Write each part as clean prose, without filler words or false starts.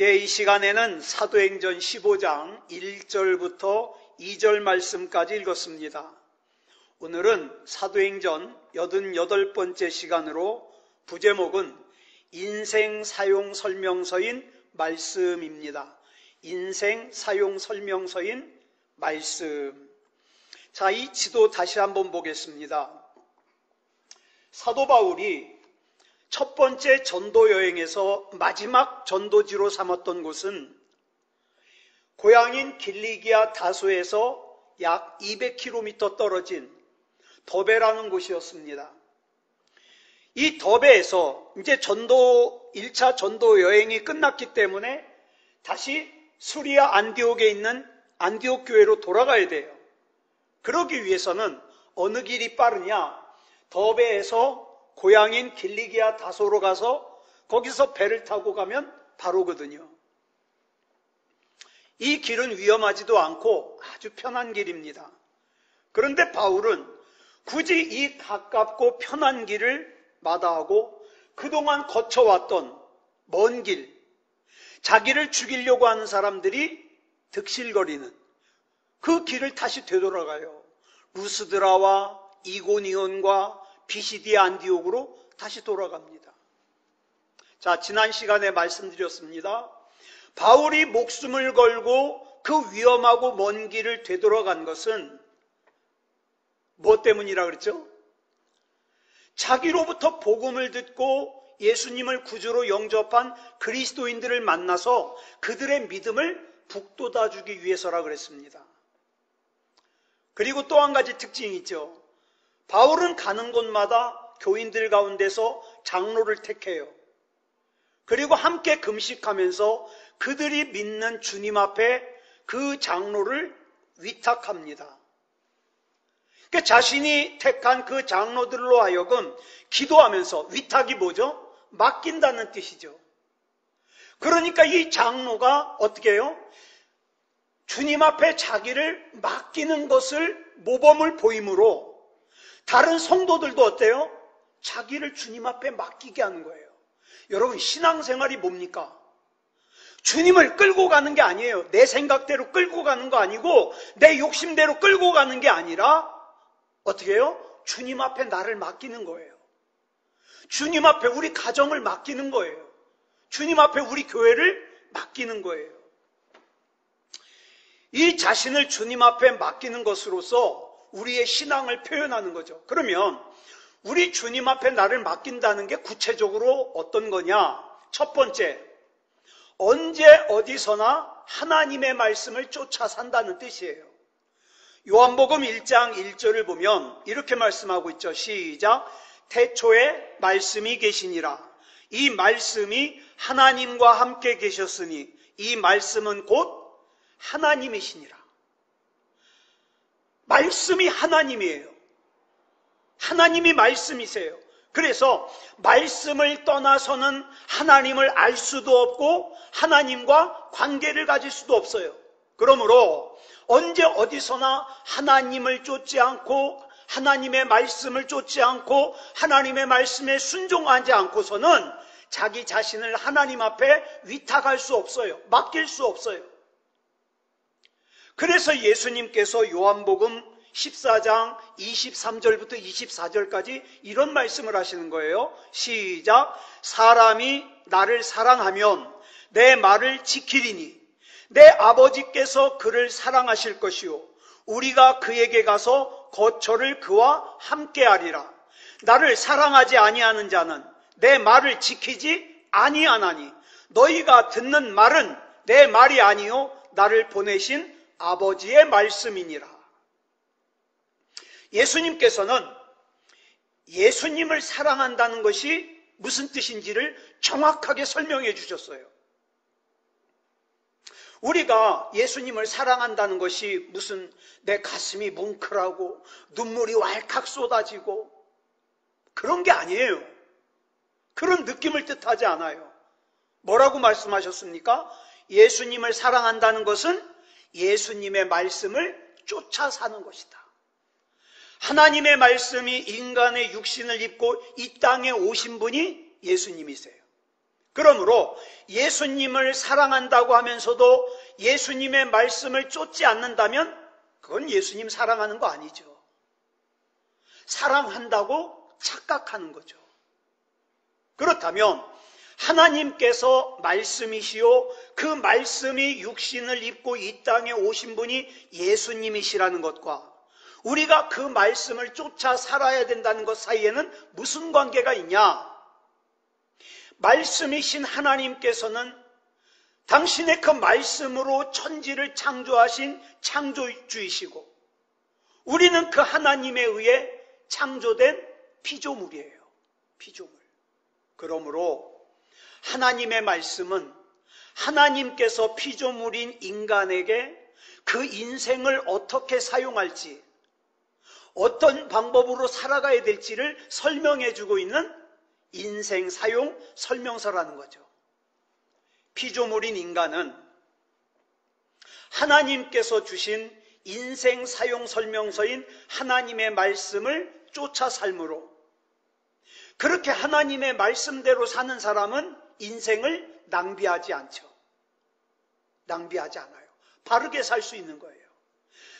이 시간에는 사도행전 15장 1절부터 2절 말씀까지 읽었습니다. 오늘은 사도행전 88번째 시간으로 부제목은 인생 사용 설명서인 말씀입니다. 인생 사용 설명서인 말씀. 자, 이 지도 다시 한번 보겠습니다. 사도 바울이 첫 번째 전도 여행에서 마지막 전도지로 삼았던 곳은 고향인 길리기아 다소에서 약 200km 떨어진 더베라는 곳이었습니다. 이 더베에서 이제 1차 전도 여행이 끝났기 때문에 다시 수리아 안디옥에 있는 안디옥 교회로 돌아가야 돼요. 그러기 위해서는 어느 길이 빠르냐? 더베에서 고향인 길리기아 다소로 가서 거기서 배를 타고 가면 바로거든요. 이 길은 위험하지도 않고 아주 편한 길입니다. 그런데 바울은 굳이 이 가깝고 편한 길을 마다하고 그동안 거쳐왔던 먼 길, 자기를 죽이려고 하는 사람들이 득실거리는 그 길을 다시 되돌아가요. 루스드라와 이고니온과 비시디아 안디옥으로 다시 돌아갑니다. 자, 지난 시간에 말씀드렸습니다. 바울이 목숨을 걸고 그 위험하고 먼 길을 되돌아간 것은 무엇 때문이라 그랬죠? 자기로부터 복음을 듣고 예수님을 구주로 영접한 그리스도인들을 만나서 그들의 믿음을 북돋아주기 위해서라 그랬습니다. 그리고 또 한 가지 특징이 있죠. 바울은 가는 곳마다 교인들 가운데서 장로를 택해요. 그리고 함께 금식하면서 그들이 믿는 주님 앞에 그 장로를 위탁합니다. 그러니까 자신이 택한 그 장로들로 하여금 기도하면서, 위탁이 뭐죠? 맡긴다는 뜻이죠. 그러니까 이 장로가 어떻게 해요? 주님 앞에 자기를 맡기는 것을 모범을 보임으로 다른 성도들도 어때요? 자기를 주님 앞에 맡기게 하는 거예요. 여러분, 신앙생활이 뭡니까? 주님을 끌고 가는 게 아니에요. 내 생각대로 끌고 가는 거 아니고 내 욕심대로 끌고 가는 게 아니라 어떻게 해요? 주님 앞에 나를 맡기는 거예요. 주님 앞에 우리 가정을 맡기는 거예요. 주님 앞에 우리 교회를 맡기는 거예요. 이 자신을 주님 앞에 맡기는 것으로서 우리의 신앙을 표현하는 거죠. 그러면 우리 주님 앞에 나를 맡긴다는 게 구체적으로 어떤 거냐? 첫 번째, 언제 어디서나 하나님의 말씀을 쫓아 산다는 뜻이에요. 요한복음 1장 1절을 보면 이렇게 말씀하고 있죠. 시작. 태초에 말씀이 계시니라. 이 말씀이 하나님과 함께 계셨으니 이 말씀은 곧 하나님이시니라. 말씀이 하나님이에요. 하나님이 말씀이세요. 그래서 말씀을 떠나서는 하나님을 알 수도 없고 하나님과 관계를 가질 수도 없어요. 그러므로 언제 어디서나 하나님을 쫓지 않고 하나님의 말씀을 쫓지 않고 하나님의 말씀에 순종하지 않고서는 자기 자신을 하나님 앞에 위탁할 수 없어요. 맡길 수 없어요. 그래서 예수님께서 요한복음 14장 23절부터 24절까지 이런 말씀을 하시는 거예요. 시작. 사람이 나를 사랑하면 내 말을 지키리니 내 아버지께서 그를 사랑하실 것이요 우리가 그에게 가서 거처를 그와 함께하리라. 나를 사랑하지 아니하는 자는 내 말을 지키지 아니하나니 너희가 듣는 말은 내 말이 아니요 나를 보내신 아버지의 말씀이니라. 예수님께서는 예수님을 사랑한다는 것이 무슨 뜻인지를 정확하게 설명해 주셨어요. 우리가 예수님을 사랑한다는 것이 무슨 내 가슴이 뭉클하고 눈물이 왈칵 쏟아지고 그런 게 아니에요. 그런 느낌을 뜻하지 않아요. 뭐라고 말씀하셨습니까? 예수님을 사랑한다는 것은 예수님의 말씀을 쫓아 사는 것이다. 하나님의 말씀이 인간의 육신을 입고 이 땅에 오신 분이 예수님이세요. 그러므로 예수님을 사랑한다고 하면서도 예수님의 말씀을 쫓지 않는다면 그건 예수님 사랑하는 거 아니죠. 사랑한다고 착각하는 거죠. 그렇다면 하나님께서 말씀이시요 그 말씀이 육신을 입고 이 땅에 오신 분이 예수님이시라는 것과 우리가 그 말씀을 쫓아 살아야 된다는 것 사이에는 무슨 관계가 있냐? 말씀이신 하나님께서는 당신의 그 말씀으로 천지를 창조하신 창조주이시고 우리는 그 하나님에 의해 창조된 피조물이에요. 피조물. 그러므로 하나님의 말씀은 하나님께서 피조물인 인간에게 그 인생을 어떻게 사용할지, 어떤 방법으로 살아가야 될지를 설명해 주고 있는 인생 사용 설명서라는 거죠. 피조물인 인간은 하나님께서 주신 인생 사용 설명서인 하나님의 말씀을 쫓아 삶으로 그렇게 하나님의 말씀대로 사는 사람은 인생을 낭비하지 않죠. 낭비하지 않아요. 바르게 살 수 있는 거예요.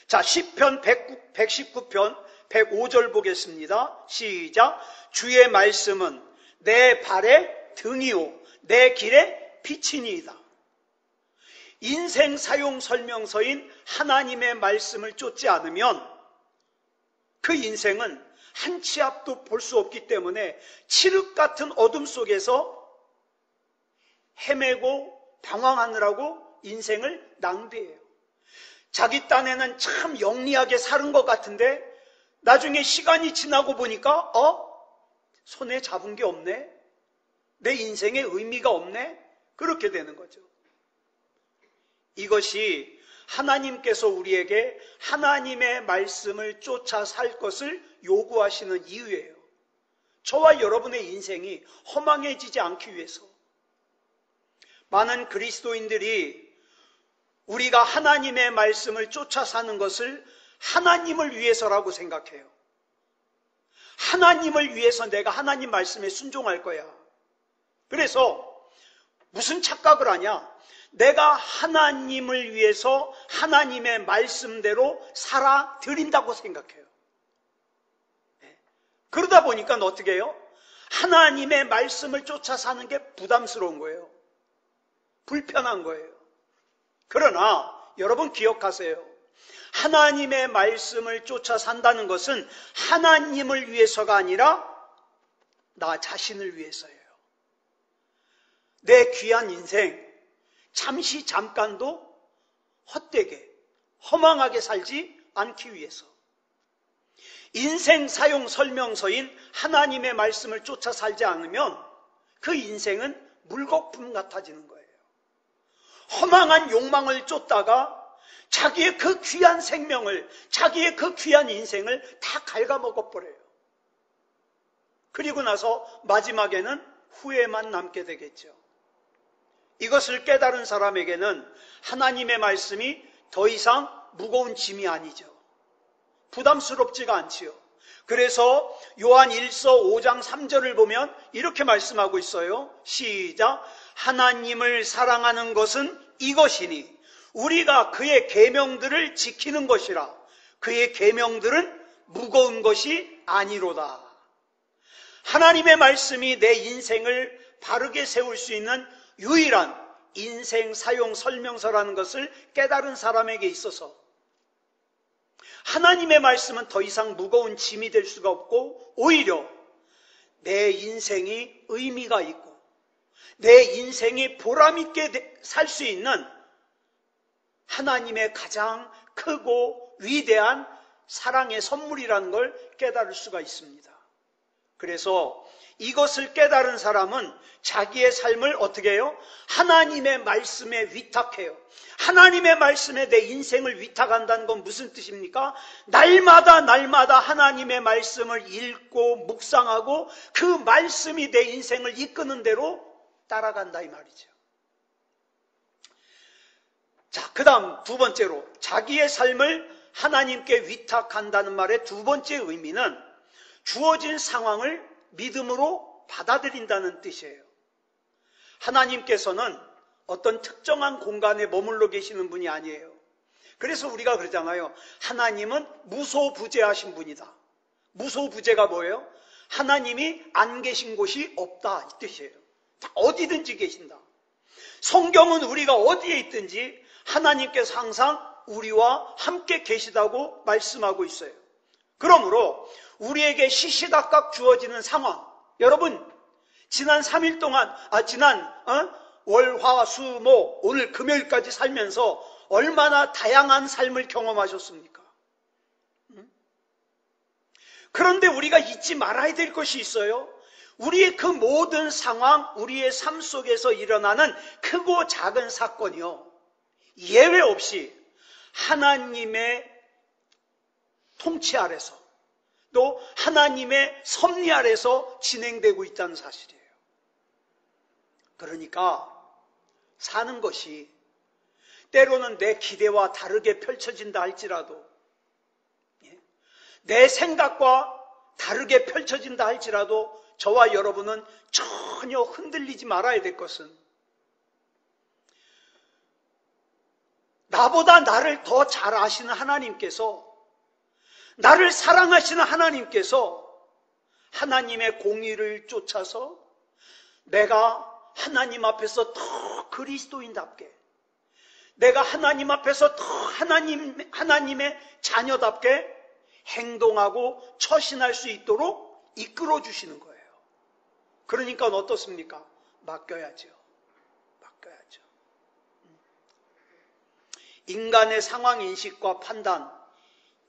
자, 시편 119편 105절 보겠습니다. 시작. 주의 말씀은 내 발의 등이요 내 길의 빛이니이다. 인생 사용 설명서인 하나님의 말씀을 쫓지 않으면 그 인생은 한 치 앞도 볼 수 없기 때문에 칠흑 같은 어둠 속에서 헤매고 방황하느라고 인생을 낭비해요. 자기 딴에는 참 영리하게 사는 것 같은데 나중에 시간이 지나고 보니까 손에 잡은 게 없네. 내 인생에 의미가 없네. 그렇게 되는 거죠. 이것이 하나님께서 우리에게 하나님의 말씀을 쫓아 살 것을 요구하시는 이유예요. 저와 여러분의 인생이 허망해지지 않기 위해서. 많은 그리스도인들이 우리가 하나님의 말씀을 쫓아 사는 것을 하나님을 위해서라고 생각해요. 하나님을 위해서 내가 하나님 말씀에 순종할 거야. 그래서 무슨 착각을 하냐? 내가 하나님을 위해서 하나님의 말씀대로 살아드린다고 생각해요. 그러다 보니까 어떻게 해요? 하나님의 말씀을 쫓아 사는 게 부담스러운 거예요. 불편한 거예요. 그러나 여러분 기억하세요. 하나님의 말씀을 쫓아 산다는 것은 하나님을 위해서가 아니라 나 자신을 위해서예요. 내 귀한 인생 잠시 잠깐도 헛되게 허망하게 살지 않기 위해서 인생 사용 설명서인 하나님의 말씀을 쫓아 살지 않으면 그 인생은 물거품 같아지는 거예요. 허망한 욕망을 쫓다가 자기의 그 귀한 생명을, 자기의 그 귀한 인생을 다 갉아먹어버려요. 그리고 나서 마지막에는 후회만 남게 되겠죠. 이것을 깨달은 사람에게는 하나님의 말씀이 더 이상 무거운 짐이 아니죠. 부담스럽지가 않지요. 그래서 요한 1서 5장 3절을 보면 이렇게 말씀하고 있어요. 시작. 하나님을 사랑하는 것은 이것이니 우리가 그의 계명들을 지키는 것이라. 그의 계명들은 무거운 것이 아니로다. 하나님의 말씀이 내 인생을 바르게 세울 수 있는 유일한 인생 사용 설명서라는 것을 깨달은 사람에게 있어서 하나님의 말씀은 더 이상 무거운 짐이 될 수가 없고 오히려 내 인생이 의미가 있고 내 인생이 보람있게 살 수 있는 하나님의 가장 크고 위대한 사랑의 선물이라는 걸 깨달을 수가 있습니다. 그래서 이것을 깨달은 사람은 자기의 삶을 어떻게 해요? 하나님의 말씀에 위탁해요. 하나님의 말씀에 내 인생을 위탁한다는 건 무슨 뜻입니까? 날마다 하나님의 말씀을 읽고 묵상하고 그 말씀이 내 인생을 이끄는 대로 따라간다 이 말이죠. 자, 그 다음 두 번째로 자기의 삶을 하나님께 위탁한다는 말의 두 번째 의미는 주어진 상황을 믿음으로 받아들인다는 뜻이에요. 하나님께서는 어떤 특정한 공간에 머물러 계시는 분이 아니에요. 그래서 우리가 그러잖아요. 하나님은 무소부재하신 분이다. 무소부재가 뭐예요? 하나님이 안 계신 곳이 없다, 이 뜻이에요. 어디든지 계신다. 성경은 우리가 어디에 있든지 하나님께서 항상 우리와 함께 계시다고 말씀하고 있어요. 그러므로 우리에게 시시각각 주어지는 상황, 여러분 지난 3일 동안 월, 화, 수, 목 오늘 금요일까지 살면서 얼마나 다양한 삶을 경험하셨습니까? 그런데 우리가 잊지 말아야 될 것이 있어요. 우리의 그 모든 상황, 우리의 삶 속에서 일어나는 크고 작은 사건이요, 예외 없이 하나님의 통치 아래서 또 하나님의 섭리 아래서 진행되고 있다는 사실이에요. 그러니까 사는 것이 때로는 내 기대와 다르게 펼쳐진다 할지라도, 내 생각과 다르게 펼쳐진다 할지라도 저와 여러분은 전혀 흔들리지 말아야 될 것은, 나보다 나를 더 잘 아시는 하나님께서, 나를 사랑하시는 하나님께서 하나님의 공의를 쫓아서 내가 하나님 앞에서 더 그리스도인답게, 내가 하나님 앞에서 더 하나님의 자녀답게 행동하고 처신할 수 있도록 이끌어 주시는 거예요. 그러니까 어떻습니까? 맡겨야죠. 맡겨야죠. 인간의 상황 인식과 판단,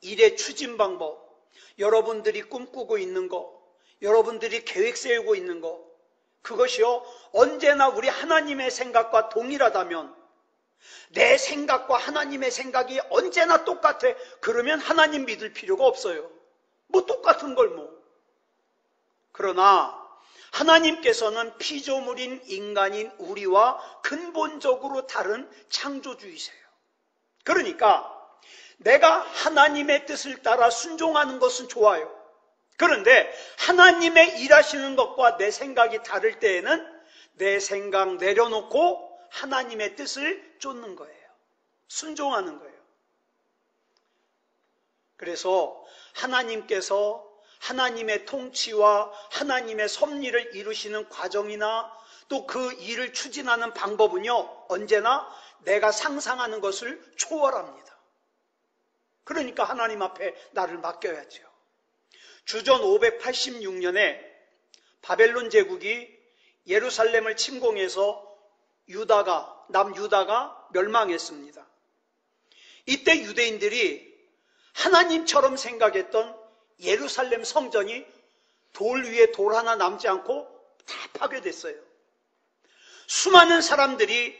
일의 추진 방법, 여러분들이 꿈꾸고 있는 거, 여러분들이 계획 세우고 있는 거, 그것이요 언제나 우리 하나님의 생각과 동일하다면, 내 생각과 하나님의 생각이 언제나 똑같아, 그러면 하나님 믿을 필요가 없어요. 뭐 똑같은 걸 뭐. 그러나 하나님께서는 피조물인 인간인 우리와 근본적으로 다른 창조주이세요. 그러니까 내가 하나님의 뜻을 따라 순종하는 것은 좋아요. 그런데 하나님의 일하시는 것과 내 생각이 다를 때에는 내 생각 내려놓고 하나님의 뜻을 쫓는 거예요. 순종하는 거예요. 그래서 하나님께서 하나님의 통치와 하나님의 섭리를 이루시는 과정이나 또 그 일을 추진하는 방법은요, 언제나 내가 상상하는 것을 초월합니다. 그러니까 하나님 앞에 나를 맡겨야죠. 주전 586년에 바벨론 제국이 예루살렘을 침공해서 남유다가 멸망했습니다. 이때 유대인들이 하나님처럼 생각했던 예루살렘 성전이 돌 위에 돌 하나 남지 않고 다 파괴됐어요. 수많은 사람들이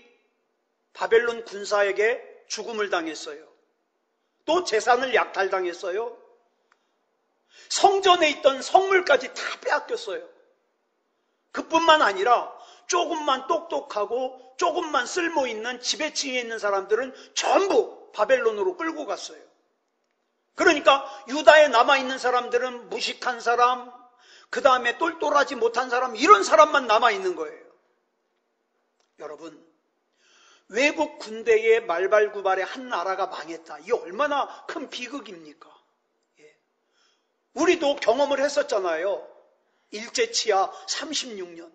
바벨론 군사에게 죽음을 당했어요. 또 재산을 약탈당했어요. 성전에 있던 성물까지 다 빼앗겼어요. 그뿐만 아니라 조금만 똑똑하고 조금만 쓸모있는 지배층에 있는 사람들은 전부 바벨론으로 끌고 갔어요. 그러니까 유다에 남아있는 사람들은 무식한 사람, 그 다음에 똘똘하지 못한 사람, 이런 사람만 남아있는 거예요. 여러분, 외국 군대의 말발구발에 한 나라가 망했다. 이게 얼마나 큰 비극입니까? 우리도 경험을 했었잖아요. 일제치하 36년.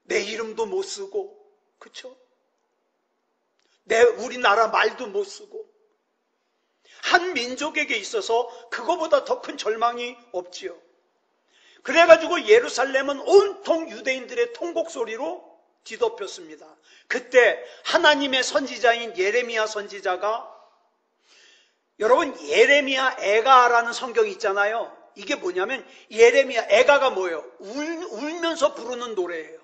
내 이름도 못 쓰고, 그쵸? 우리나라 말도 못 쓰고. 한 민족에게 있어서 그거보다 더 큰 절망이 없지요. 그래가지고 예루살렘은 온통 유대인들의 통곡 소리로 뒤덮였습니다. 그때 하나님의 선지자인 예레미야 선지자가, 여러분 예레미야 애가라는 성경이 있잖아요. 이게 뭐냐면 예레미야 애가가 뭐예요? 울면서 부르는 노래예요.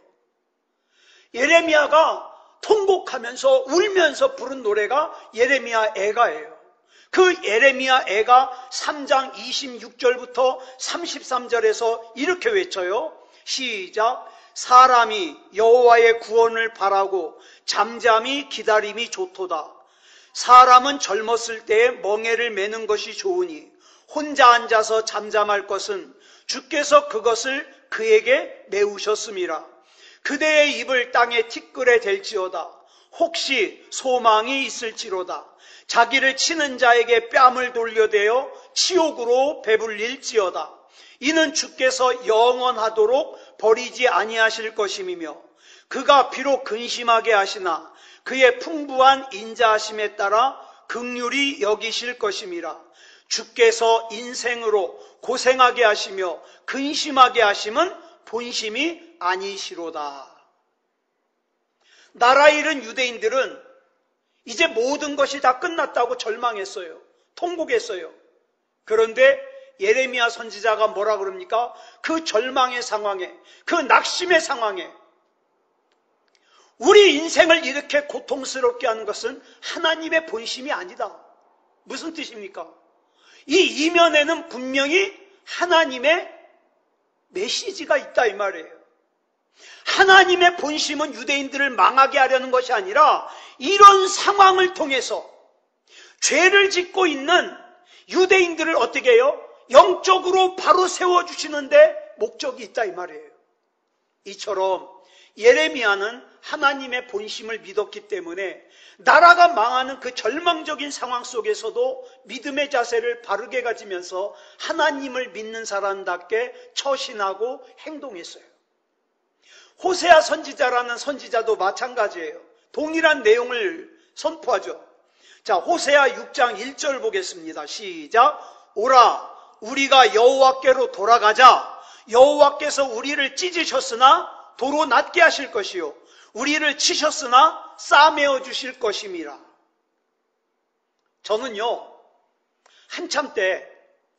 예레미야가 통곡하면서 울면서 부른 노래가 예레미야 애가예요. 그 예레미야 애가 3장 26절부터 33절에서 이렇게 외쳐요. 시작. 사람이 여호와의 구원을 바라고 잠잠히 기다림이 좋도다. 사람은 젊었을 때에 멍에를 매는 것이 좋으니 혼자 앉아서 잠잠할 것은 주께서 그것을 그에게 메우셨음이라. 그대의 입을 땅에 티끌에 댈지어다. 혹시 소망이 있을지로다. 자기를 치는 자에게 뺨을 돌려대어 치욕으로 배불릴지어다. 이는 주께서 영원하도록 버리지 아니하실 것임이며 그가 비록 근심하게 하시나 그의 풍부한 인자하심에 따라 긍휼히 여기실 것임이라. 주께서 인생으로 고생하게 하시며 근심하게 하심은 본심이 아니시로다. 나라 잃은 유대인들은 이제 모든 것이 다 끝났다고 절망했어요. 통곡했어요. 그런데 예레미야 선지자가 뭐라 그럽니까? 그 절망의 상황에, 그 낙심의 상황에 우리 인생을 이렇게 고통스럽게 하는 것은 하나님의 본심이 아니다. 무슨 뜻입니까? 이 이면에는 분명히 하나님의 메시지가 있다 이 말이에요. 하나님의 본심은 유대인들을 망하게 하려는 것이 아니라 이런 상황을 통해서 죄를 짓고 있는 유대인들을 어떻게 해요? 영적으로 바로 세워주시는데 목적이 있다 이 말이에요. 이처럼 예레미야는 하나님의 본심을 믿었기 때문에 나라가 망하는 그 절망적인 상황 속에서도 믿음의 자세를 바르게 가지면서 하나님을 믿는 사람답게 처신하고 행동했어요. 호세아 선지자라는 선지자도 마찬가지예요. 동일한 내용을 선포하죠. 자, 호세아 6장 1절 보겠습니다. 시작. 오라, 우리가 여호와께로 돌아가자. 여호와께서 우리를 찢으셨으나 도로 낫게 하실 것이요 우리를 치셨으나 싸매어 주실 것임이라. 저는요, 한참 때,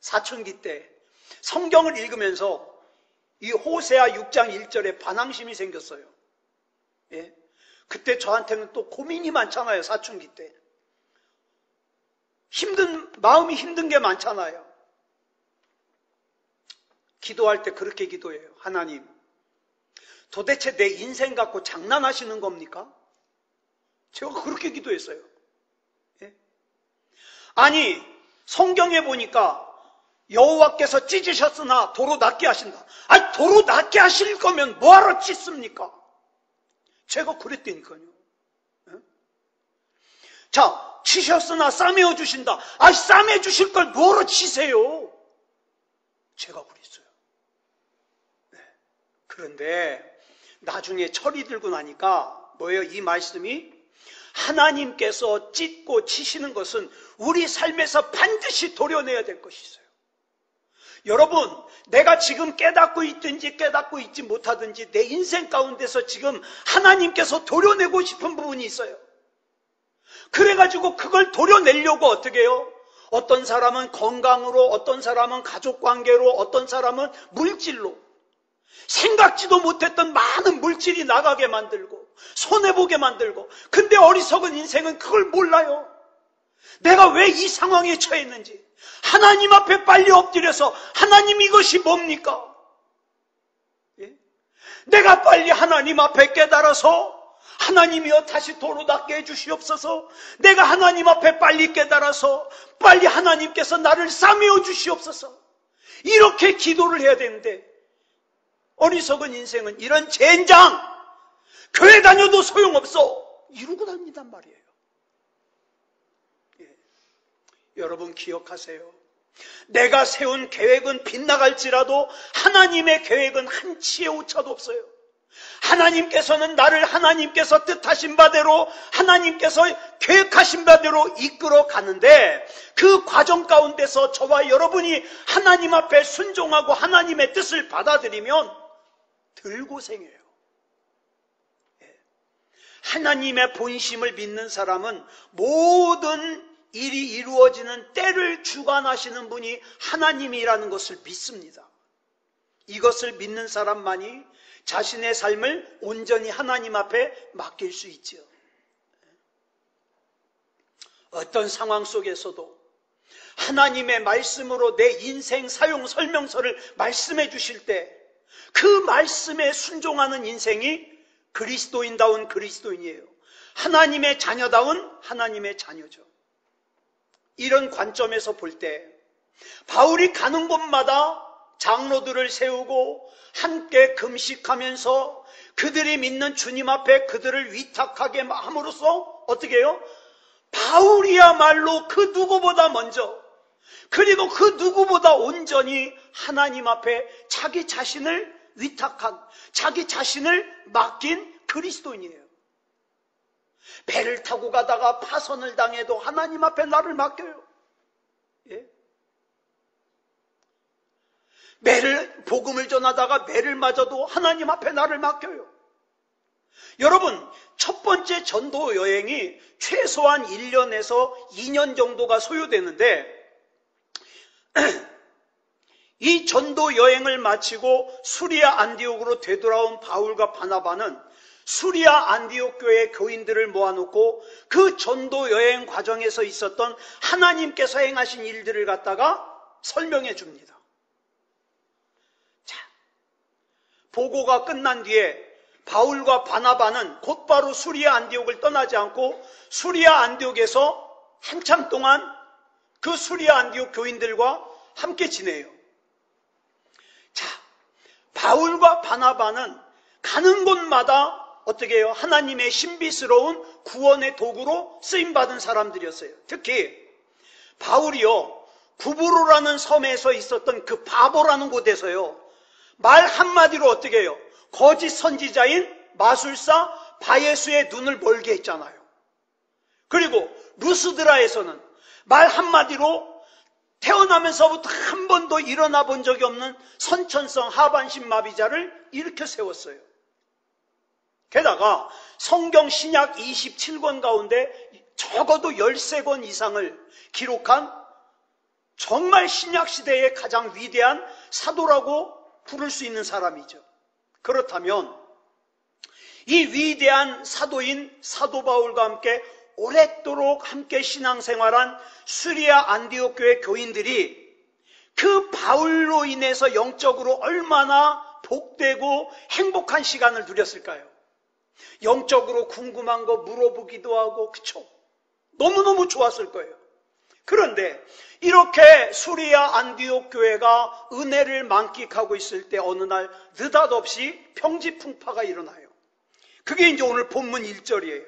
사춘기 때 성경을 읽으면서 이 호세아 6장 1절에 반항심이 생겼어요. 예? 그때 저한테는 또 고민이 많잖아요. 사춘기 때. 마음이 힘든 게 많잖아요. 기도할 때 그렇게 기도해요. 하나님, 도대체 내 인생 갖고 장난하시는 겁니까? 제가 그렇게 기도했어요. 예? 아니, 성경에 보니까 여호와께서 찢으셨으나 도로 낫게 하신다. 아니, 도로 낫게 하실 거면 뭐하러 찢습니까? 제가 그랬다니까요. 예? 자, 치셨으나 싸매어 주신다. 아니, 싸매 주실 걸 뭐하러 치세요? 제가 그랬어요. 네. 그런데 나중에 철이 들고 나니까 뭐예요? 이 말씀이 하나님께서 찢고 치시는 것은 우리 삶에서 반드시 도려내야 될 것이 있어요. 여러분, 내가 지금 깨닫고 있든지 깨닫고 있지 못하든지 내 인생 가운데서 지금 하나님께서 도려내고 싶은 부분이 있어요. 그래가지고 그걸 도려내려고 어떻게 해요? 어떤 사람은 건강으로, 어떤 사람은 가족관계로, 어떤 사람은 물질로 생각지도 못했던 많은 물질이 나가게 만들고 손해보게 만들고, 근데 어리석은 인생은 그걸 몰라요. 내가 왜 이 상황에 처했는지 하나님 앞에 빨리 엎드려서 하나님 이것이 뭡니까? 예? 내가 빨리 하나님 앞에 깨달아서 하나님이여 다시 도로 낫게 해주시옵소서. 내가 하나님 앞에 빨리 깨달아서 빨리 하나님께서 나를 싸매어 주시옵소서. 이렇게 기도를 해야 되는데 어리석은 인생은 이런 젠장, 교회 다녀도 소용없어 이러고 다닌단 말이에요. 예. 여러분 기억하세요. 내가 세운 계획은 빗나갈지라도 하나님의 계획은 한치의 오차도 없어요. 하나님께서는 나를 하나님께서 뜻하신 바대로, 하나님께서 계획하신 바대로 이끌어 가는데 그 과정 가운데서 저와 여러분이 하나님 앞에 순종하고 하나님의 뜻을 받아들이면 덜 고생해요. 하나님의 본심을 믿는 사람은 모든 일이 이루어지는 때를 주관하시는 분이 하나님이라는 것을 믿습니다. 이것을 믿는 사람만이 자신의 삶을 온전히 하나님 앞에 맡길 수 있지요. 어떤 상황 속에서도 하나님의 말씀으로 내 인생 사용 설명서를 말씀해 주실 때 그 말씀에 순종하는 인생이 그리스도인다운 그리스도인이에요. 하나님의 자녀다운 하나님의 자녀죠. 이런 관점에서 볼 때 바울이 가는 곳마다 장로들을 세우고 함께 금식하면서 그들이 믿는 주님 앞에 그들을 위탁하게 함으로써 어떻게 해요? 바울이야말로 그 누구보다 먼저, 그리고 그 누구보다 온전히 하나님 앞에 자기 자신을 위탁한, 자기 자신을 맡긴 그리스도인이에요. 배를 타고 가다가 파선을 당해도 하나님 앞에 나를 맡겨요. 예? 복음을 전하다가 매를 맞아도 하나님 앞에 나를 맡겨요. 여러분, 첫 번째 전도 여행이 최소한 1년에서 2년 정도가 소요되는데, 이 전도 여행을 마치고 수리아 안디옥으로 되돌아온 바울과 바나바는 수리아 안디옥 교회 교인들을 모아놓고 그 전도 여행 과정에서 있었던 하나님께서 행하신 일들을 갖다가 설명해 줍니다. 자, 보고가 끝난 뒤에 바울과 바나바는 곧바로 수리아 안디옥을 떠나지 않고 수리아 안디옥에서 한참 동안 그 수리아 안디옥 교인들과 함께 지내요. 자, 바울과 바나바는 가는 곳마다 어떻게 해요? 하나님의 신비스러운 구원의 도구로 쓰임받은 사람들이었어요. 특히 바울이요, 구브로라는 섬에서 있었던 그 바보라는 곳에서요, 말 한마디로 어떻게 해요? 거짓 선지자인 마술사 바예수의 눈을 멀게 했잖아요. 그리고 루스드라에서는 말 한마디로 태어나면서부터 한 번도 일어나 본 적이 없는 선천성 하반신 마비자를 일으켜 세웠어요. 게다가 성경 신약 27권 가운데 적어도 13권 이상을 기록한 정말 신약 시대의 가장 위대한 사도라고 부를 수 있는 사람이죠. 그렇다면 이 위대한 사도인 사도 바울과 함께 오랫도록 함께 신앙생활한 수리아 안디옥 교회 교인들이 그 바울로 인해서 영적으로 얼마나 복되고 행복한 시간을 누렸을까요? 영적으로 궁금한 거 물어보기도 하고, 그쵸? 너무너무 좋았을 거예요. 그런데 이렇게 수리아 안디옥 교회가 은혜를 만끽하고 있을 때 어느 날 느닷없이 평지풍파가 일어나요. 그게 이제 오늘 본문 1절이에요.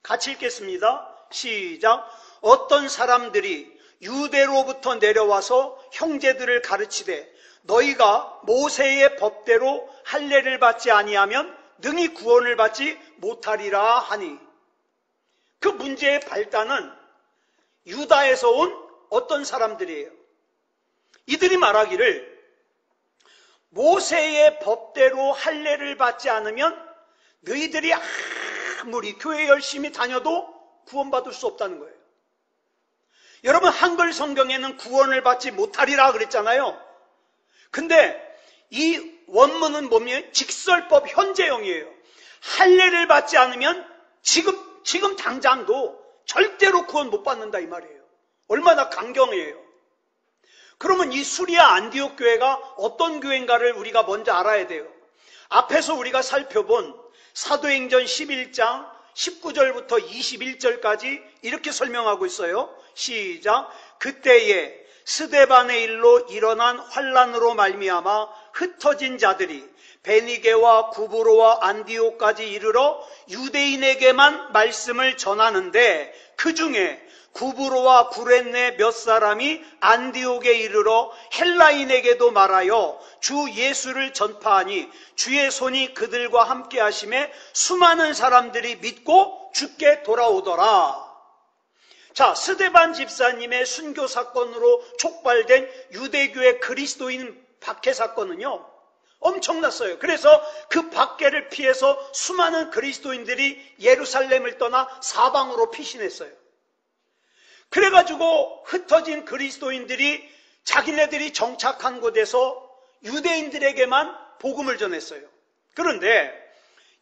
같이 읽겠습니다. 시작. 어떤 사람들이 유대로부터 내려와서 형제들을 가르치되 너희가 모세의 법대로 할례를 받지 아니하면 능히 구원을 받지 못하리라 하니, 그 문제의 발단은 유다에서 온 어떤 사람들이에요. 이들이 말하기를 모세의 법대로 할례를 받지 않으면 너희들이 아무리 교회 열심히 다녀도 구원받을 수 없다는 거예요. 여러분, 한글 성경에는 구원을 받지 못하리라 그랬잖아요. 근데 이 원문은 뭐냐면 직설법 현재형이에요. 할례를 받지 않으면 지금 당장도 절대로 구원 못 받는다 이 말이에요. 얼마나 강경해요. 그러면 이 수리아 안디옥 교회가 어떤 교회인가를 우리가 먼저 알아야 돼요. 앞에서 우리가 살펴본 사도행전 11장 19절부터 21절까지 이렇게 설명하고 있어요. 시작. 그때에 스데반의 일로 일어난 환난으로 말미암아 흩어진 자들이 베니게와 구브로와 안디옥까지 이르러 유대인에게만 말씀을 전하는데, 그 중에 구브로와 구레네 몇 사람이 안디옥에 이르러 헬라인에게도 말하여 주 예수를 전파하니 주의 손이 그들과 함께 하심에 수많은 사람들이 믿고 주께 돌아오더라. 자, 스데반 집사님의 순교 사건으로 촉발된 유대교의 그리스도인 박해 사건은요, 엄청났어요. 그래서 그 박해를 피해서 수많은 그리스도인들이 예루살렘을 떠나 사방으로 피신했어요. 그래가지고 흩어진 그리스도인들이 자기네들이 정착한 곳에서 유대인들에게만 복음을 전했어요. 그런데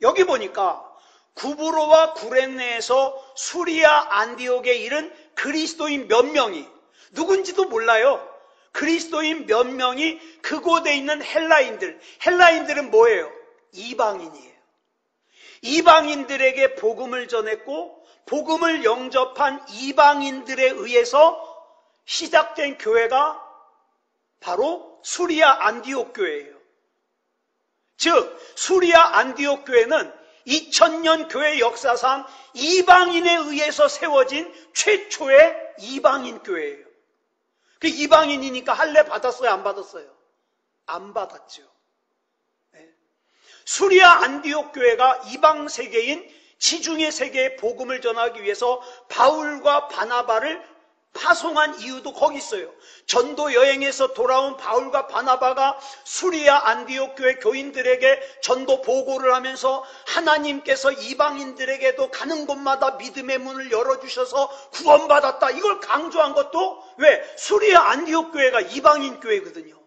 여기 보니까 구브로와 구레네에서 수리아 안디옥에 이른 그리스도인 몇 명이, 누군지도 몰라요. 그리스도인 몇 명이 그곳에 있는 헬라인들은 뭐예요? 이방인이에요. 이방인들에게 복음을 전했고, 복음을 영접한 이방인들에 의해서 시작된 교회가 바로 수리아 안디옥 교회예요. 즉 수리아 안디옥 교회는 2000년 교회 역사상 이방인에 의해서 세워진 최초의 이방인 교회예요. 그 이방인이니까 할례 받았어요, 안 받았어요? 안 받았죠. 네. 수리아 안디옥 교회가 이방 세계인 지중해 세계에 복음을 전하기 위해서 바울과 바나바를 파송한 이유도 거기 있어요. 전도 여행에서 돌아온 바울과 바나바가 수리아 안디옥 교회 교인들에게 전도 보고를 하면서 하나님께서 이방인들에게도 가는 곳마다 믿음의 문을 열어주셔서 구원받았다. 이걸 강조한 것도 왜? 수리아 안디옥 교회가 이방인 교회거든요.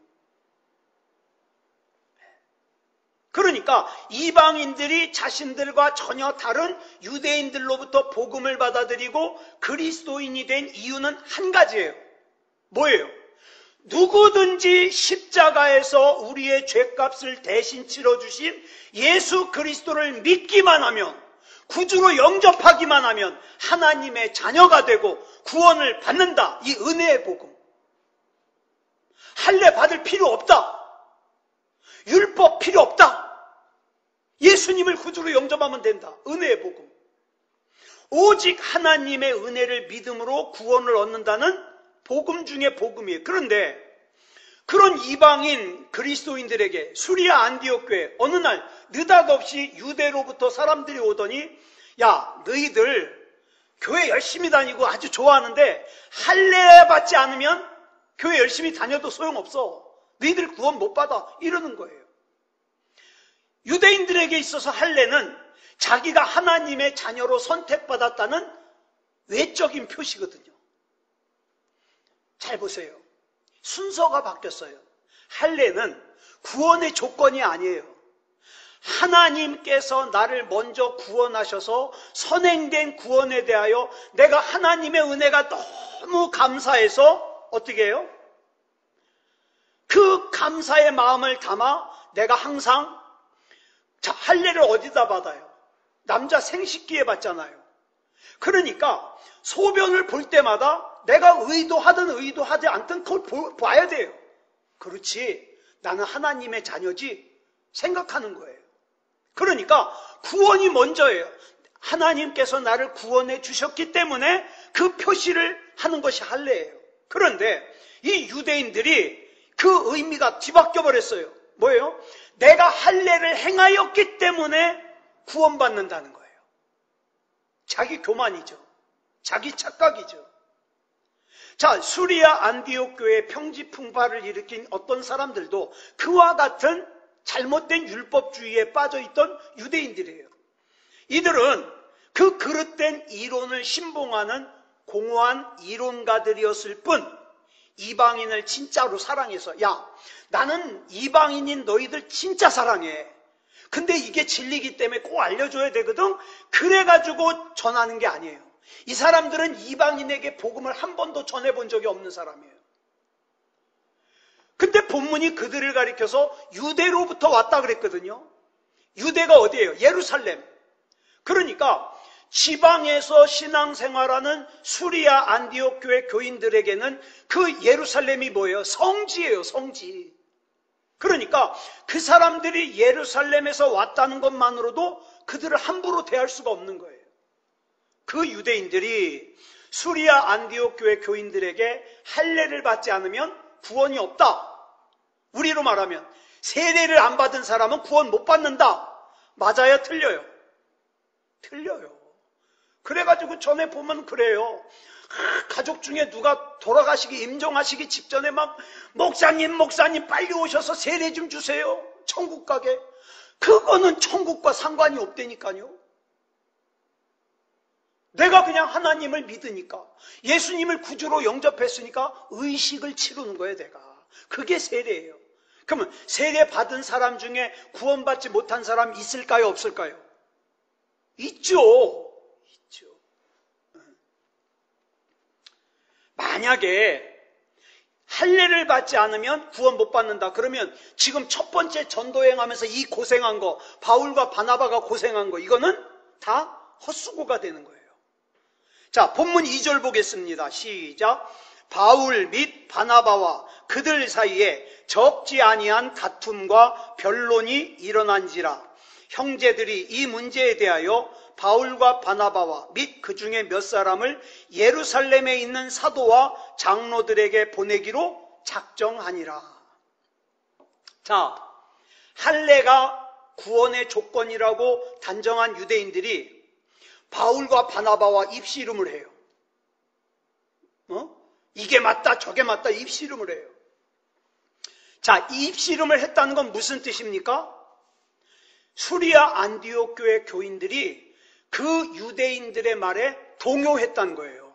그러니까 이방인들이 자신들과 전혀 다른 유대인들로부터 복음을 받아들이고 그리스도인이 된 이유는 한 가지예요. 뭐예요? 누구든지 십자가에서 우리의 죄값을 대신 치러주신 예수 그리스도를 믿기만 하면, 구주로 영접하기만 하면 하나님의 자녀가 되고 구원을 받는다. 이 은혜의 복음. 할례 받을 필요 없다. 율법 필요 없다. 예수님을 구주로 영접하면 된다. 은혜의 복음. 오직 하나님의 은혜를 믿음으로 구원을 얻는다는 복음 중에 복음이에요. 그런데 그런 이방인 그리스도인들에게 수리아 안디옥 교회 어느 날 느닷없이 유대로부터 사람들이 오더니, 야, 너희들 교회 열심히 다니고 아주 좋아하는데 할례 받지 않으면 교회 열심히 다녀도 소용없어. 너희들 구원 못 받아. 이러는 거예요. 유대인들에게 있어서 할례는 자기가 하나님의 자녀로 선택받았다는 외적인 표시거든요. 잘 보세요. 순서가 바뀌었어요. 할례는 구원의 조건이 아니에요. 하나님께서 나를 먼저 구원하셔서 선행된 구원에 대하여 내가 하나님의 은혜가 너무 감사해서 어떻게 해요? 그 감사의 마음을 담아 내가 항상, 자, 할례를 어디다 받아요? 남자 생식기에 받잖아요. 그러니까 소변을 볼 때마다 내가 의도하든 의도하지 않든 그걸 봐야 돼요. 그렇지, 나는 하나님의 자녀지 생각하는 거예요. 그러니까 구원이 먼저예요. 하나님께서 나를 구원해 주셨기 때문에 그 표시를 하는 것이 할례예요. 그런데 이 유대인들이 그 의미가 뒤바뀌어 버렸어요. 뭐예요? 내가 할례를 행하였기 때문에 구원받는다는 거예요. 자기 교만이죠. 자기 착각이죠. 자, 수리아 안디옥 교회의 평지풍파를 일으킨 어떤 사람들도 그와 같은 잘못된 율법주의에 빠져있던 유대인들이에요. 이들은 그 그릇된 이론을 신봉하는 공허한 이론가들이었을 뿐 이방인을 진짜로 사랑해서, 야, 나는 이방인인 너희들 진짜 사랑해. 근데 이게 진리이기 때문에 꼭 알려줘야 되거든. 그래가지고 전하는 게 아니에요. 이 사람들은 이방인에게 복음을 한 번도 전해본 적이 없는 사람이에요. 근데 본문이 그들을 가리켜서 유대로부터 왔다 그랬거든요. 유대가 어디예요? 예루살렘. 그러니까 지방에서 신앙생활하는 수리아 안디옥 교회 교인들에게는 그 예루살렘이 뭐예요? 성지예요, 성지. 그러니까 그 사람들이 예루살렘에서 왔다는 것만으로도 그들을 함부로 대할 수가 없는 거예요. 그 유대인들이 수리아 안디옥 교회 교인들에게 할례를 받지 않으면 구원이 없다. 우리로 말하면 세례를 안 받은 사람은 구원 못 받는다. 맞아요? 틀려요? 틀려요. 그래가지고 전에 보면 그래요. 가족 중에 누가 돌아가시기, 임종하시기 직전에 막 목사님 빨리 오셔서 세례 좀 주세요. 천국 가게. 그거는 천국과 상관이 없다니까요. 내가 그냥 하나님을 믿으니까, 예수님을 구주로 영접했으니까 의식을 치르는 거예요, 내가. 그게 세례예요. 그러면 세례 받은 사람 중에 구원받지 못한 사람 있을까요, 없을까요? 있죠. 있죠. 만약에 할례를 받지 않으면 구원 못 받는다. 그러면 지금 첫 번째 전도행하면서 이 고생한 거, 바울과 바나바가 고생한 거, 이거는 다 헛수고가 되는 거예요. 자, 본문 2절 보겠습니다. 시작. 바울 및 바나바와 그들 사이에 적지 아니한 다툼과 변론이 일어난지라. 형제들이 이 문제에 대하여 바울과 바나바와 및 그 중에 몇 사람을 예루살렘에 있는 사도와 장로들에게 보내기로 작정하니라. 자, 할례가 구원의 조건이라고 단정한 유대인들이 바울과 바나바와 입씨름을 해요. 이게 맞다 저게 맞다 입씨름을 해요. 자, 이 입씨름을 했다는 건 무슨 뜻입니까? 수리아 안디옥 교회 교인들이 그 유대인들의 말에 동요했다는 거예요.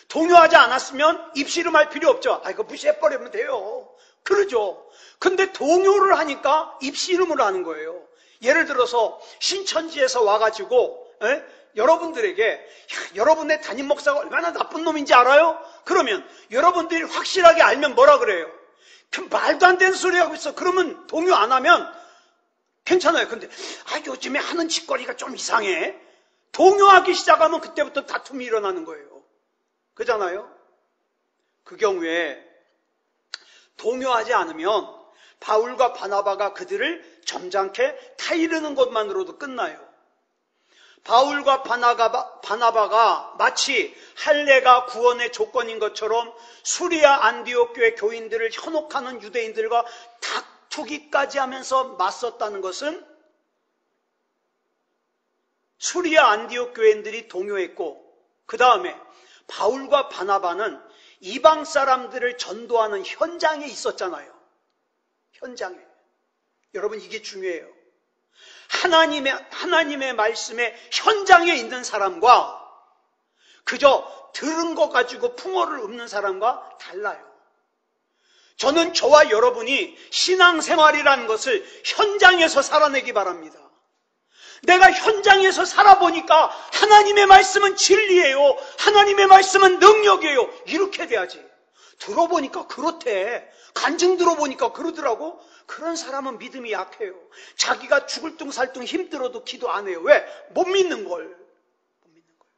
동요하지 않았으면 입씨름할 필요 없죠. 이거 무시해버리면 돼요. 그러죠. 근데 동요를 하니까 입씨름을 하는 거예요. 예를 들어서 신천지에서 와가지고 여러분들에게 여러분의 담임 목사가 얼마나 나쁜 놈인지 알아요? 그러면 여러분들이 확실하게 알면 뭐라 그래요? 그 말도 안 되는 소리 하고 있어. 그러면 동요 안 하면 괜찮아요. 근데 요즘에 하는 짓거리가 좀 이상해. 동요하기 시작하면 그때부터 다툼이 일어나는 거예요. 그잖아요. 그 경우에 동요하지 않으면 바울과 바나바가 그들을 점잖게 타이르는 것만으로도 끝나요. 바울과 바나바가 마치 할례가 구원의 조건인 것처럼 수리아 안디옥 교회 교인들을 현혹하는 유대인들과 다투기까지 하면서 맞섰다는 것은 수리아 안디옥 교인들이 동요했고, 그 다음에 바울과 바나바는 이방 사람들을 전도하는 현장에 있었잖아요. 현장에. 여러분, 이게 중요해요. 하나님의 말씀의 현장에 있는 사람과 그저 들은 거 가지고 풍어를 읊는 사람과 달라요. 저는 저와 여러분이 신앙생활이라는 것을 현장에서 살아내기 바랍니다. 내가 현장에서 살아보니까 하나님의 말씀은 진리예요. 하나님의 말씀은 능력이에요. 이렇게 돼야지. 들어보니까 그렇대. 간증 들어보니까 그러더라고. 그런 사람은 믿음이 약해요. 자기가 죽을 둥살둥 힘들어도 기도 안 해요. 왜? 못 믿는 걸. 못 믿는 걸.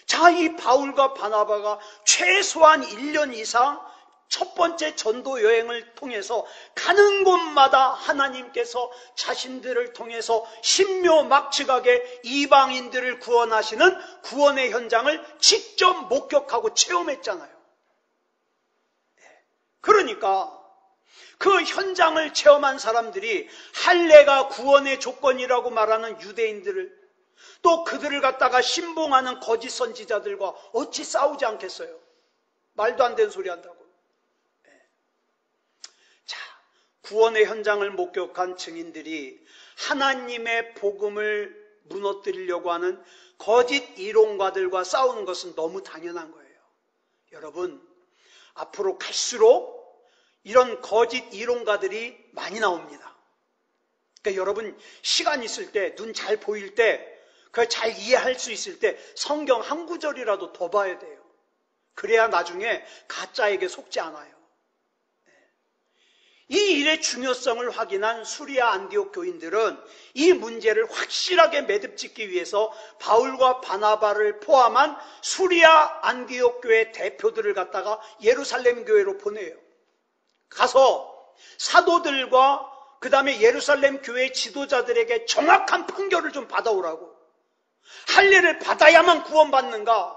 자, 이 바울과 바나바가 최소한 1년 이상 첫 번째 전도 여행을 통해서 가는 곳마다 하나님께서 자신들을 통해서 신묘막측하게 이방인들을 구원하시는 구원의 현장을 직접 목격하고 체험했잖아요. 그러니까 그 현장을 체험한 사람들이 할례가 구원의 조건이라고 말하는 유대인들을, 또 그들을 갖다가 신봉하는 거짓 선지자들과 어찌 싸우지 않겠어요? 말도 안 되는 소리 한다고. 자, 구원의 현장을 목격한 증인들이 하나님의 복음을 무너뜨리려고 하는 거짓 이론가들과 싸우는 것은 너무 당연한 거예요. 여러분, 앞으로 갈수록 이런 거짓 이론가들이 많이 나옵니다. 그러니까 여러분, 시간 있을 때, 눈 잘 보일 때, 그걸 잘 이해할 수 있을 때 성경 한 구절이라도 더 봐야 돼요. 그래야 나중에 가짜에게 속지 않아요. 이 일의 중요성을 확인한 수리아 안디옥 교인들은 이 문제를 확실하게 매듭짓기 위해서 바울과 바나바를 포함한 수리아 안디옥 교회 대표들을 갖다가 예루살렘 교회로 보내요. 가서 사도들과 그 다음에 예루살렘 교회 지도자들에게 정확한 판결을 좀 받아오라고. 할례를 받아야만 구원받는가?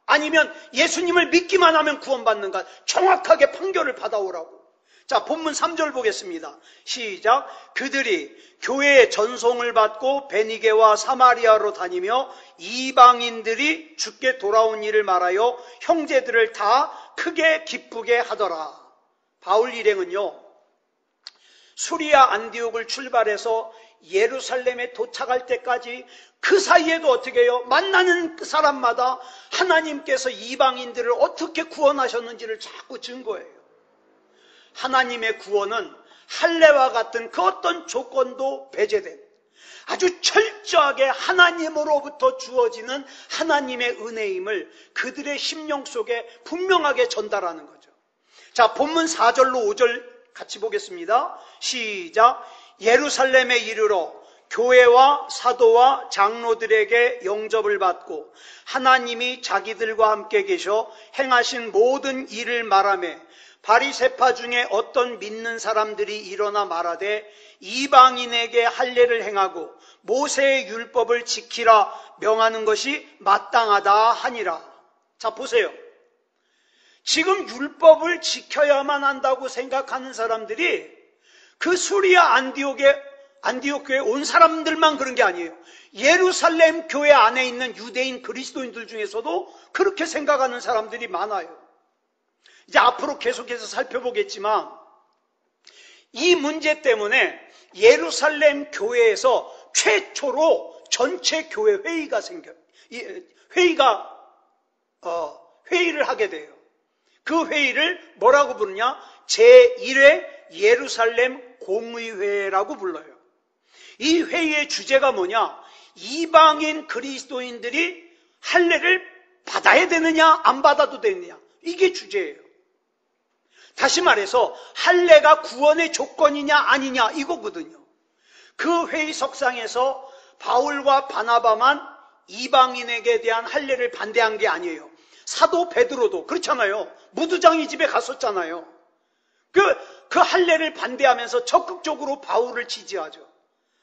아니면 예수님을 믿기만 하면 구원받는가? 정확하게 판결을 받아오라고. 자, 본문 3절 보겠습니다. 시작. 그들이 교회의 전송을 받고 베니게와 사마리아로 다니며 이방인들이 주께 돌아온 일을 말하여 형제들을 다 크게 기쁘게 하더라. 바울 일행은요, 수리아 안디옥을 출발해서 예루살렘에 도착할 때까지 그 사이에도 어떻게 해요? 만나는 사람마다 하나님께서 이방인들을 어떻게 구원하셨는지를 자꾸 증거해요. 하나님의 구원은 할례와 같은 그 어떤 조건도 배제된 아주 철저하게 하나님으로부터 주어지는 하나님의 은혜임을 그들의 심령 속에 분명하게 전달하는 거죠. 자, 본문 4절로 5절 같이 보겠습니다. 시작. 예루살렘에 이르러 교회와 사도와 장로들에게 영접을 받고 하나님이 자기들과 함께 계셔 행하신 모든 일을 말하며 바리새파 중에 어떤 믿는 사람들이 일어나 말하되 이방인에게 할례를 행하고 모세의 율법을 지키라 명하는 것이 마땅하다 하니라. 자, 보세요. 지금 율법을 지켜야만 한다고 생각하는 사람들이 그 수리아 안디옥 교회에 온 사람들만 그런 게 아니에요. 예루살렘 교회 안에 있는 유대인 그리스도인들 중에서도 그렇게 생각하는 사람들이 많아요. 이제 앞으로 계속해서 살펴보겠지만 이 문제 때문에 예루살렘 교회에서 최초로 전체 교회 회의가 생겨요. 회의를 하게 돼요. 그 회의를 뭐라고 부르냐? 제1회 예루살렘 공의회라고 불러요. 이 회의의 주제가 뭐냐? 이방인 그리스도인들이 할례를 받아야 되느냐 안 받아도 되느냐, 이게 주제예요. 다시 말해서 할례가 구원의 조건이냐 아니냐 이거거든요. 그 회의석상에서 바울과 바나바만 이방인에게 대한 할례를 반대한 게 아니에요. 사도 베드로도 그렇잖아요. 무두장이 집에 갔었잖아요. 그 할례를 반대하면서 적극적으로 바울을 지지하죠.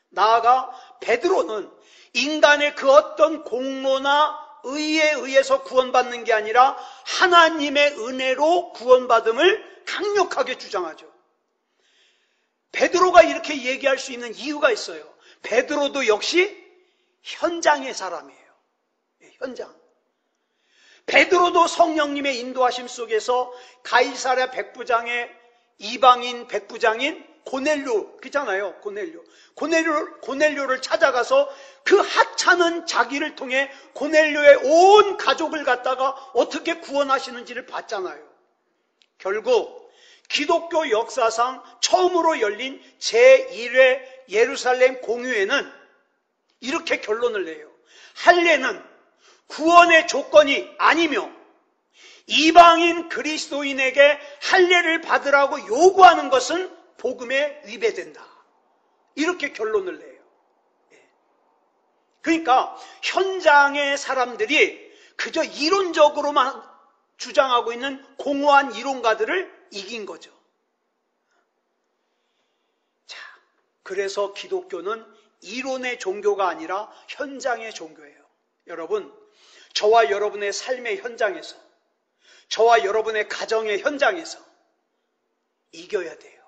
나아가 베드로는 인간의 그 어떤 공로나 의에 의해서 구원받는 게 아니라 하나님의 은혜로 구원받음을 강력하게 주장하죠. 베드로가 이렇게 얘기할 수 있는 이유가 있어요. 베드로도 역시 현장의 사람이에요. 현장. 베드로도 성령님의 인도하심 속에서 가이사랴 백부장의 이방인 백부장인 고넬료, 그잖아요. 고넬료를 찾아가서 그 하찮은 자기를 통해 고넬료의 온 가족을 갖다가 어떻게 구원하시는지를 봤잖아요. 결국 기독교 역사상 처음으로 열린 제1회 예루살렘 공의회는 이렇게 결론을 내요. 할례는 구원의 조건이 아니며 이방인 그리스도인에게 할례를 받으라고 요구하는 것은 복음에 위배된다. 이렇게 결론을 내요. 그러니까 현장의 사람들이 그저 이론적으로만 주장하고 있는 공허한 이론가들을 이긴 거죠. 자, 그래서 기독교는 이론의 종교가 아니라 현장의 종교예요. 여러분, 저와 여러분의 삶의 현장에서, 저와 여러분의 가정의 현장에서 이겨야 돼요.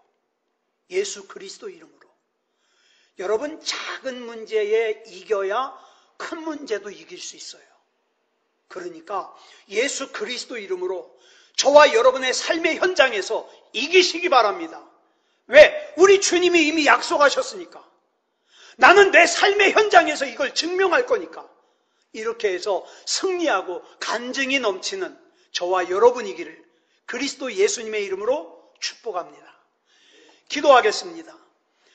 예수 그리스도 이름으로. 여러분, 작은 문제에 이겨야 큰 문제도 이길 수 있어요. 그러니까 예수 그리스도 이름으로 저와 여러분의 삶의 현장에서 이기시기 바랍니다. 왜? 우리 주님이 이미 약속하셨으니까. 나는 내 삶의 현장에서 이걸 증명할 거니까. 이렇게 해서 승리하고 간증이 넘치는 저와 여러분이기를 그리스도 예수님의 이름으로 축복합니다. 기도하겠습니다.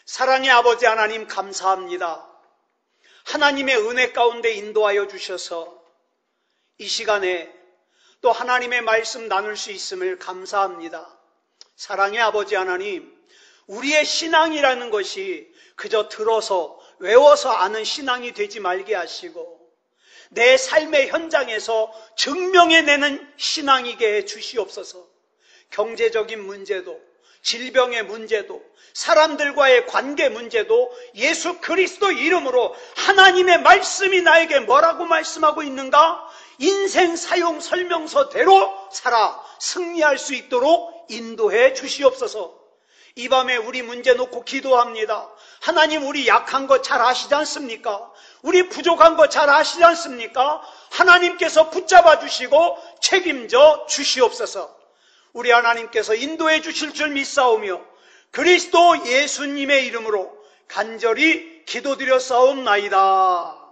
사랑의 아버지 하나님, 감사합니다. 하나님의 은혜 가운데 인도하여 주셔서 이 시간에 또 하나님의 말씀 나눌 수 있음을 감사합니다. 사랑의 아버지 하나님, 우리의 신앙이라는 것이 그저 들어서 외워서 아는 신앙이 되지 말게 하시고 내 삶의 현장에서 증명해내는 신앙이게 해 주시옵소서. 경제적인 문제도, 질병의 문제도, 사람들과의 관계 문제도 예수 그리스도 이름으로 하나님의 말씀이 나에게 뭐라고 말씀하고 있는가? 인생 사용 설명서대로 살아 승리할 수 있도록 인도해 주시옵소서. 이 밤에 우리 문제 놓고 기도합니다. 하나님, 우리 약한 거 잘 아시지 않습니까? 우리 부족한 거 잘 아시지 않습니까? 하나님께서 붙잡아 주시고 책임져 주시옵소서. 우리 하나님께서 인도해 주실 줄 믿사오며 그리스도 예수님의 이름으로 간절히 기도드렸사옵나이다.